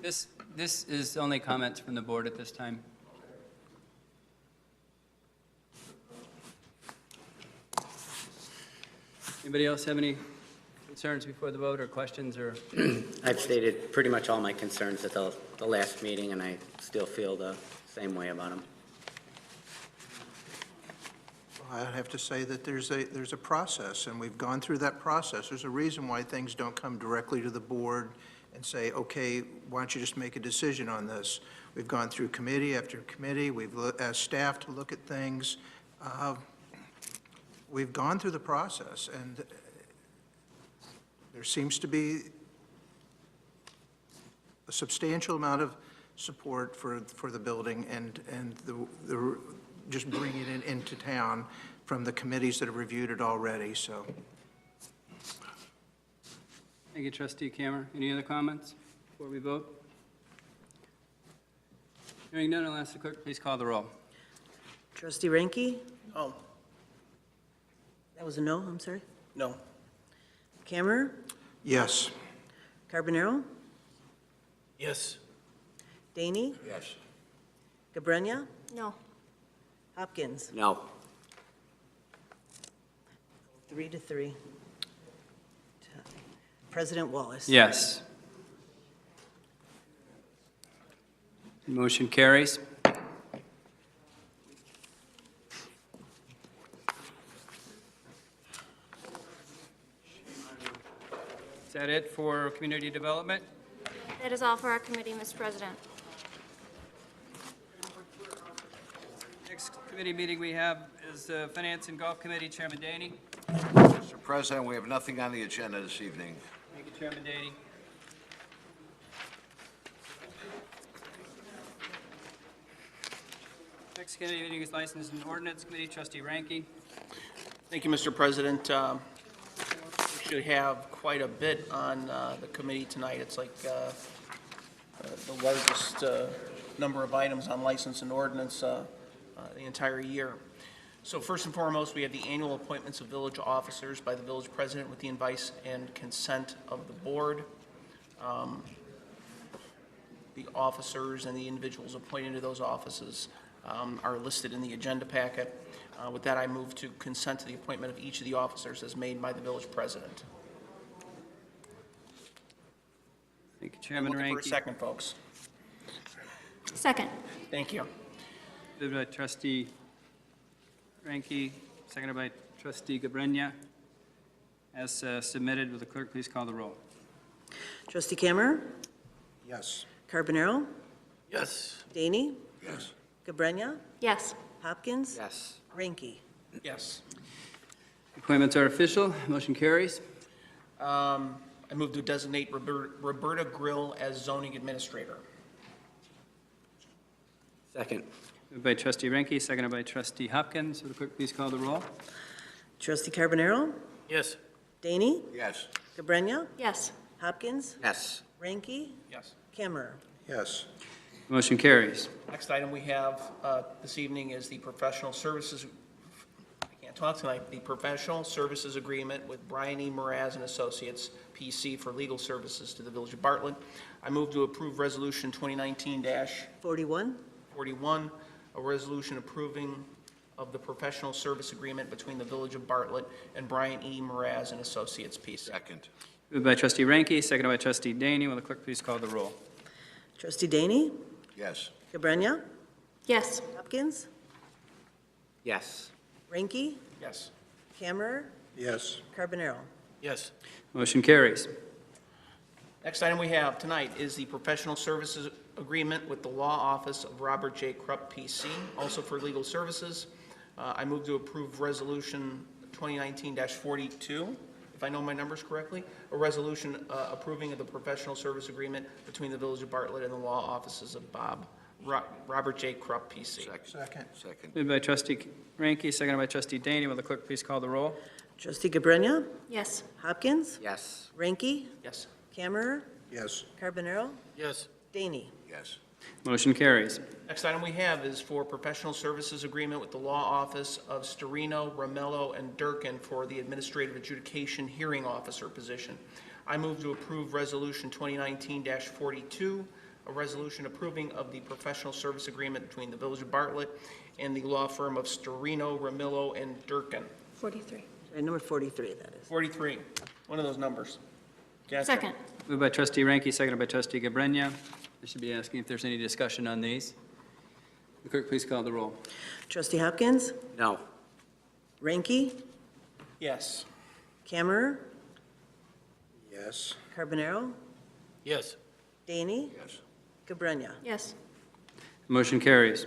This is only comments from the board at this time. Anybody else have any concerns before the vote or questions or? I've stated pretty much all my concerns at the last meeting, and I still feel the same way about them. I have to say that there's a process, and we've gone through that process. There's a reason why things don't come directly to the board and say, okay, why don't you just make a decision on this? We've gone through committee after committee. We've asked staff to look at things. We've gone through the process, and there seems to be a substantial amount of support for the building and the just bringing it into town from the committees that have reviewed it already, so. Thank you, Trustee Cameron. Any other comments before we vote? Hearing none, I'll ask the clerk, please call the roll. Trustee Ranky? Oh, That was a no, I'm sorry. no. Camera? Yes. Carbonaro? Yes. Daney? Yes. Gabrenya? No. Hopkins? No. 3-3. President Wallace? Yes. Motion carries. Is that it for community development? That is all for our committee, Mr. President. Next committee meeting we have is the Finance and Golf Committee, Chairman Daney. Mr. President, we have nothing on the agenda this evening. Thank you, Chairman Daney. Next committee meeting is License and Ordinance Committee, Trustee Ranky. Thank you, Mr. President. We should have quite a bit on the committee tonight. It's like the largest number of items on license and ordinance the entire year. So first and foremost, we have the annual appointments of village officers by the village president with the advice and consent of the board. The officers and the individuals appointed to those offices are listed in the agenda packet. With that, I move to consent to the appointment of each of the officers as made by the village president. Thank you, Chairman Ranky. Looking for a second, folks. Second. Thank you. Moved by Trustee Ranky, seconded by Trustee Gabrenya. As submitted, will the clerk please call the roll? Trustee Camera? Yes. Carbonaro? Yes. Daney? Yes. Gabrenya? Yes. Hopkins? Yes. Ranky? Yes. Appointments are official. Motion carries. I move to designate Roberta Grill as zoning administrator. Second. Moved by Trustee Ranky, seconded by Trustee Hopkins. Will the clerk please call the roll? Trustee Carbonaro? Yes. Daney? Yes. Gabrenya? Yes. Hopkins? Yes. Ranky? Yes. Camera? Yes. Motion carries. Next item we have this evening is the professional services, I can't talk tonight, the professional services agreement with Brian E. Mraz and Associates, PC, for legal services to the Village of Bartlett. I move to approve Resolution 2019-41, 41? a resolution approving of the professional service agreement between the Village of Bartlett and Brian E. Mraz and Associates, PC. Second. Moved by Trustee Ranky, seconded by Trustee Daney. Will the clerk please call the roll? Trustee Daney? Yes. Gabrenya? Yes. Hopkins? Yes. Ranky? Yes. Camera? Yes. Carbonaro? Yes. Motion carries. Next item we have tonight is the professional services agreement with the law office of Robert J. Krupp, PC, also for legal services. I move to approve Resolution 2019-42, if I know my numbers correctly, a resolution approving of the professional service agreement between the Village of Bartlett and the law offices of Robert J. Krupp, PC. Second. Second. Moved by Trustee Ranky, seconded by Trustee Daney. Will the clerk please call the roll? Trustee Gabrenya? Yes. Hopkins? Yes. Ranky? Yes. Camera? Yes. Carbonaro? Yes. Daney? Yes. Motion carries. Next item we have is for professional services agreement with the law office of Storino, Ramello, and Durkin for the administrative adjudication hearing officer position. I move to approve Resolution 2019-42, a resolution approving of the professional service agreement between the Village of Bartlett and the law firm of Storino, Ramello, and Durkin. 43. Number 43, that is. 43, one of those numbers. Gotcha. Second. Moved by Trustee Ranky, seconded by Trustee Gabrenya. I should be asking if there's any discussion on these. The clerk please call the roll. Trustee Hopkins? No. Ranky, Yes. Camera, Yes. Carbonaro, Yes. Daney, Yes. Cabrera. Yes. Motion carries.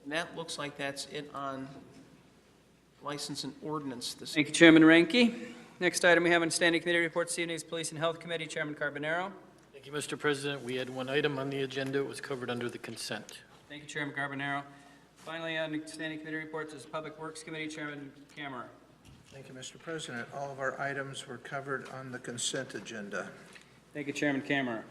And that looks like that's it on license and ordinance this Thank you, Chairman Ranky. Next item we have on standing committee reports this evening is Police and Health Committee, Chairman Carbonaro. Thank you, Mr. President. We had one item on the agenda. It was covered under the consent. Thank you, Chairman Carbonaro. Finally, on standing committee reports is Public Works Committee, Chairman Camera. Thank you, Mr. President. All of our items were covered on the consent agenda. Thank you, Chairman Camera.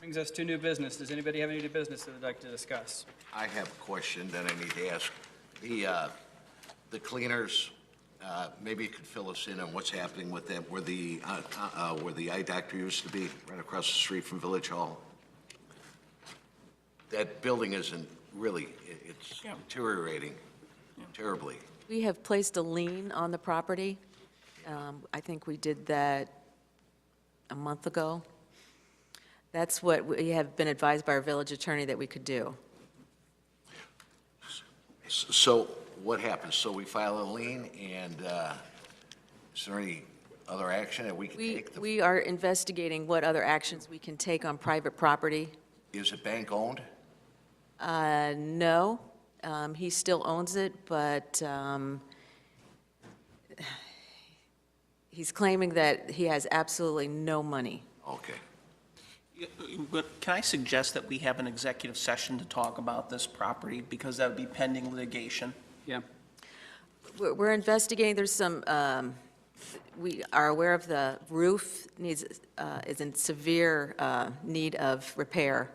Brings us to new business. Does anybody have any new business that they'd like to discuss? I have a question that I need to ask. The cleaners, maybe you could fill us in on what's happening with them, where the eye doctor used to be, right across the street from Village Hall. That building isn't really, it's deteriorating terribly. We have placed a lien on the property. I think we did that a month ago. That's what we have been advised by our village attorney that we could do. So what happens? So we file a lien, and is there any other action that we can take? We are investigating what other actions we can take on private property. Is it bank-owned? No, he still owns it, but he's claiming that he has absolutely no money. Okay. But can I suggest that we have an executive session to talk about this property, because that would be pending litigation? Yeah. We're investigating, there's some, we are aware of the roof is in severe need of repair.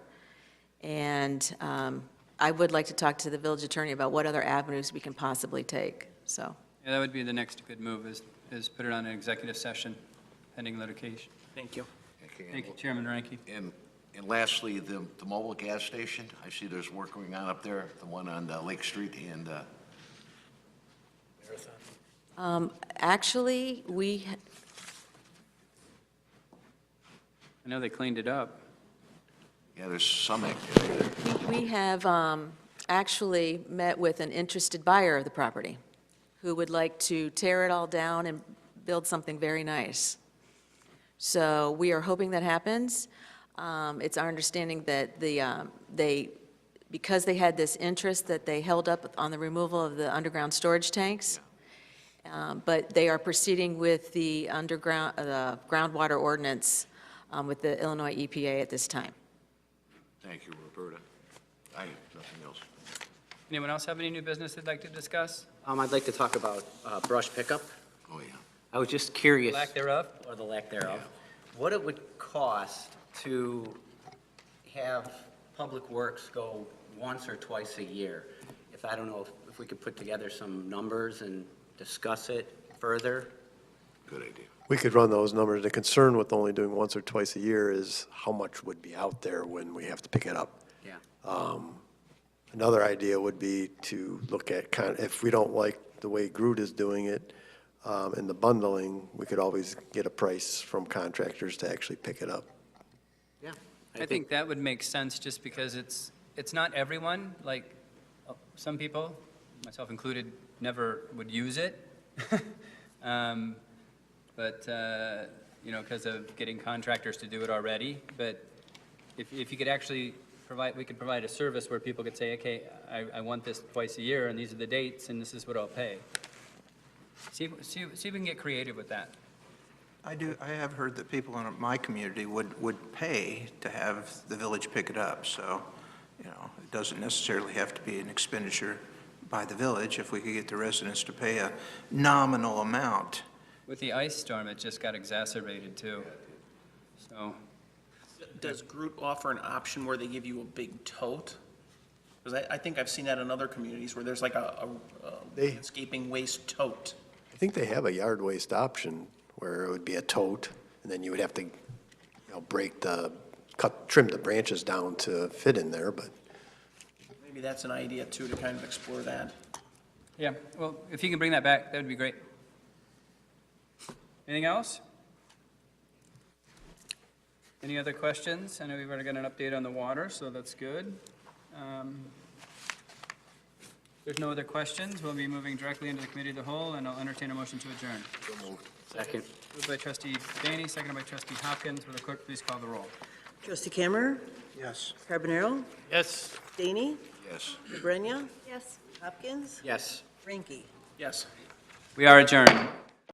And I would like to talk to the village attorney about what other avenues we can possibly take, so. Yeah, that would be the next good move, is put it on an executive session pending litigation. Thank you. Thank you, Chairman Ranky. And lastly, the mobile gas station, I see there's work going on up there, the one on Lake Street and Actually, I know they cleaned it up. yeah, there's some activity there. we have actually met with an interested buyer of the property who would like to tear it all down and build something very nice. So we are hoping that happens. It's our understanding that because they had this interest, that they held up on the removal of the underground storage tanks. But they are proceeding with the groundwater ordinance with the Illinois EPA at this time. Thank you, Roberta. I have nothing else. Anyone else have any new business they'd like to discuss? I'd like to talk about brush pickup. Oh, yeah. I was just curious. Lack thereof? Or the lack thereof. What it would cost to have Public Works go once or twice a year. If, I don't know, if we could put together some numbers and discuss it further. Good idea. We could run those numbers. The concern with only doing once or twice a year is how much would be out there when we have to pick it up. Yeah. Another idea would be to look at if we don't like the way Groot is doing it, in the bundling, we could always get a price from contractors to actually pick it up. Yeah. I think that would make sense just because it's not everyone, like some people, myself included, never would use it. But, because of getting contractors to do it already. But if you could actually we could provide a service where people could say, okay, I want this twice a year and these are the dates and this is what I'll pay. See if we can get creative with that. I have heard that people in my community would pay to have the village pick it up, so, it doesn't necessarily have to be an expenditure by the village if we could get the residents to pay a nominal amount. With the ice storm, it just got exacerbated too. So, Does Groot offer an option where they give you a big tote? Because I think I've seen that in other communities where there's like a landscaping waste tote. I think they have a yard waste option where it would be a tote, and then you would have to, trim the branches down to fit in there, but. Maybe that's an idea too, to kind of explore that. yeah, well, if you can bring that back, that would be great. Anything else? Any other questions? I know we've already got an update on the water, so that's good. If there's no other questions, we'll be moving directly into the committee of the whole, and I'll entertain a motion to adjourn. Second. Moved by trustee Daney, seconded by trustee Hopkins. Will the clerk please call the roll? Trustee Cameron, Yes. Carbonaro, Yes. Daney, Yes. Brenya, Yes. Hopkins, Yes. Ranky. Yes. We are adjourned.